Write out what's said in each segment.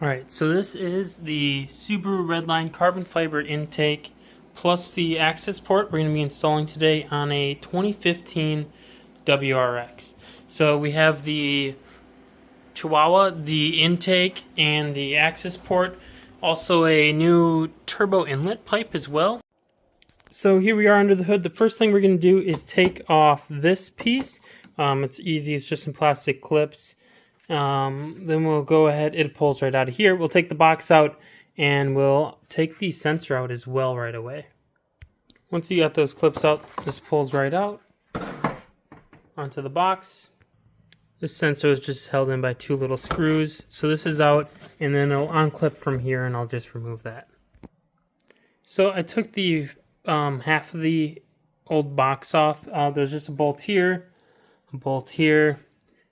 Alright, so this is the Subaru Redline carbon fiber intake plus the access port we're going to be installing today on a 2015 WRX. So we have the Chihuahua, the intake, and the access port. Also a new turbo inlet pipe as well. So here we are under the hood. The first thing we're going to do is take off this piece. It's easy, it's just some plastic clips. Then we'll go ahead, it pulls right out of here. We'll take the box out and we'll take the sensor out as well right away. Once you got those clips out, this pulls right out onto the box. This sensor is just held in by two little screws. So this is out, and then it'll unclip from here and I'll just remove that. So I took the half of the old box off. There's just a bolt here,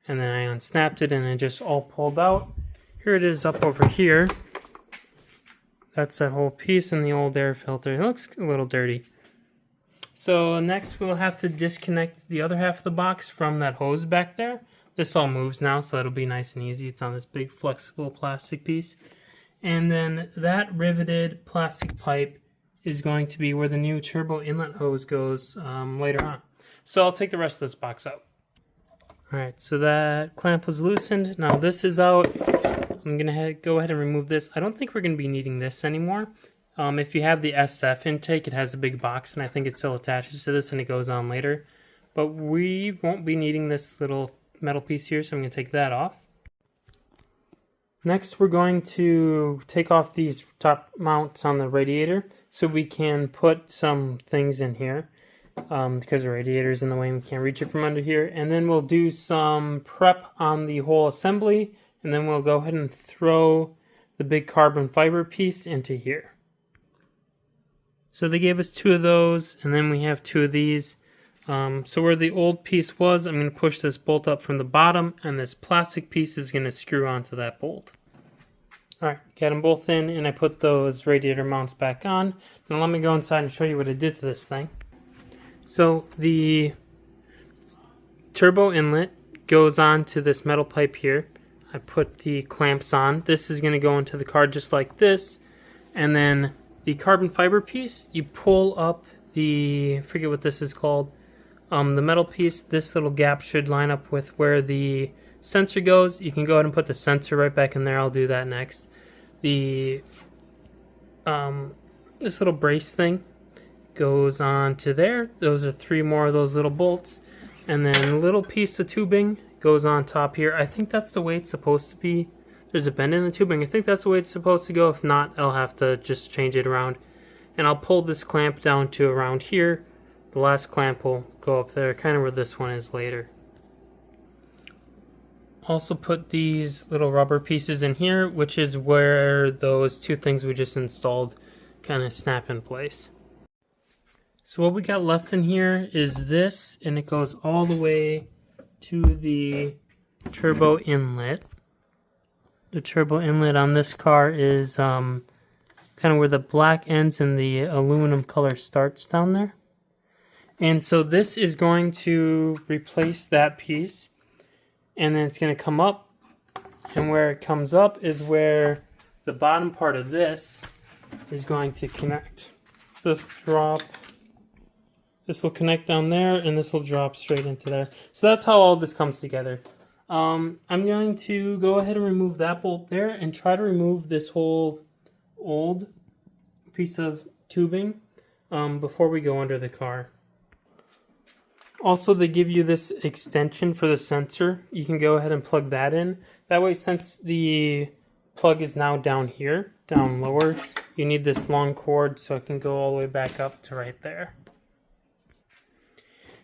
and then I unsnapped it and it just all pulled out. Here it is up over here. That's that whole piece and the old air filter. It looks a little dirty. So next we'll have to disconnect the other half of the box from that hose back there. This all moves now, so that'll be nice and easy. It's on this big flexible plastic piece. And then that riveted plastic pipe is going to be where the new turbo inlet hose goes later on. So I'll take the rest of this box out. Alright, so that clamp was loosened. Now this is out. I'm going to go ahead and remove this. I don't think we're going to be needing this anymore. If you have the SF intake, it has a big box, and I think it still attaches to this and it goes on later. But we won't be needing this little metal piece here, so I'm going to take that off. Next, we're going to take off these top mounts on the radiator so we can put some things in here. Because the radiator's in the way and we can't reach it from under here. And then we'll do some prep on the whole assembly, and then we'll go ahead and throw the big carbon fiber piece into here. So they gave us two of those, and then we have two of these. So where the old piece was, I'm going to push this bolt up from the bottom, and this plastic piece is going to screw onto that bolt. Alright, got them both in, and I put those radiator mounts back on. Now let me go inside and show you what I did to this thing. So the turbo inlet goes on to this metal pipe here. I put the clamps on. This is going to go into the car just like this. And then the carbon fiber piece, you pull up the, I forget what this is called, the metal piece. This little gap should line up with where the sensor goes. You can go ahead and put the sensor right back in there. I'll do that next. The this little brace thing goes on to there. Those are three more of those little bolts, and then a little piece of tubing goes on top here. I think that's the way it's supposed to be. There's a bend in the tubing. I think that's the way it's supposed to go. If not, I'll have to just change it around, and I'll pull this clamp down to around here. The last clamp will go up there, kind of where this one is later. Also put these little rubber pieces in here, which is where those two things we just installed kind of snap in place. So what we got left in here is this, and it goes all the way to the turbo inlet. The turbo inlet on this car is kind of where the black ends and the aluminum color starts down there. And so this is going to replace that piece, and then it's going to come up, and where it comes up is where the bottom part of this is going to connect. So this drop. This will connect down there, and this will drop straight into there. So that's how all this comes together. I'm going to go ahead and remove that bolt there and try to remove this whole old piece of tubing before we go under the car. Also, they give you this extension for the sensor. You can go ahead and plug that in. That way, since the plug is now down here, down lower, you need this long cord so it can go all the way back up to right there.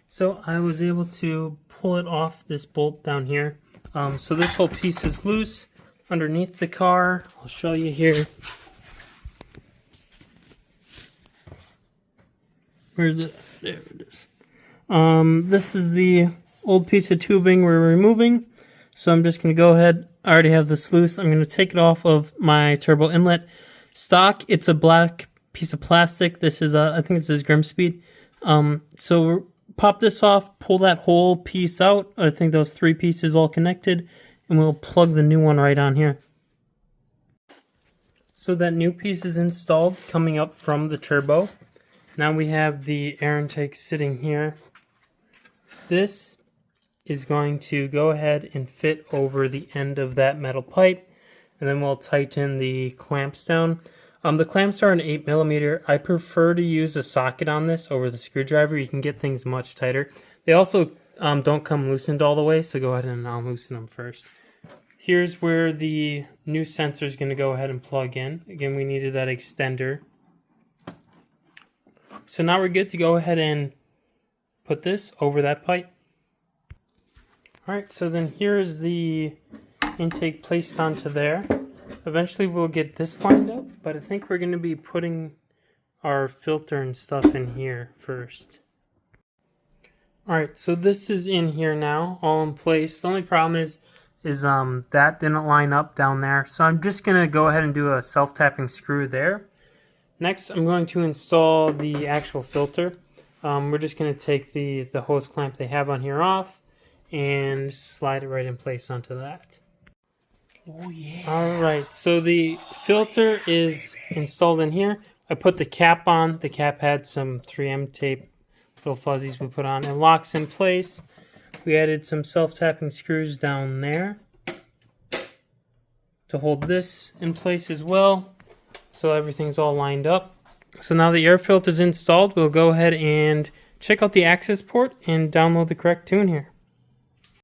So I was able to pull it off this bolt down here. So this whole piece is loose underneath the car. I'll show you here. Where is it? There it is. This is the old piece of tubing we're removing. So I'm just going to go ahead. I already have this loose. I'm going to take it off of my turbo inlet. Stock, it's a black piece of plastic. This is, I think this is Grimspeed. So pop this off, pull that whole piece out. I think those three pieces all connected, and we'll plug the new one right on here. So that new piece is installed, coming up from the turbo. Now we have the air intake sitting here. This is going to go ahead and fit over the end of that metal pipe, and then we'll tighten the clamps down. The clamps are an 8mm. I prefer to use a socket on this over the screwdriver. You can get things much tighter. They also don't come loosened all the way, so go ahead and unloosen them first. Here's where the new sensor is going to go ahead and plug in. Again, we needed that extender. So now we're good to go ahead and put this over that pipe. Alright, so then here's the intake placed onto there. Eventually we'll get this lined up, but I think we're going to be putting our filter and stuff in here first. Alright, so this is in here now, all in place. The only problem is that didn't line up down there. So I'm just going to go ahead and do a self-tapping screw there. Next, I'm going to install the actual filter. We're just going to take the hose clamp they have on here off and slide it right in place onto that. Oh yeah. Alright, so the filter is installed in here. I put the cap on. The cap had some 3M tape, little fuzzies we put on. It locks in place. We added some self-tapping screws down there to hold this in place as well, so everything's all lined up. So now the air filter is installed, we'll go ahead and check out the access port and download the correct tune here.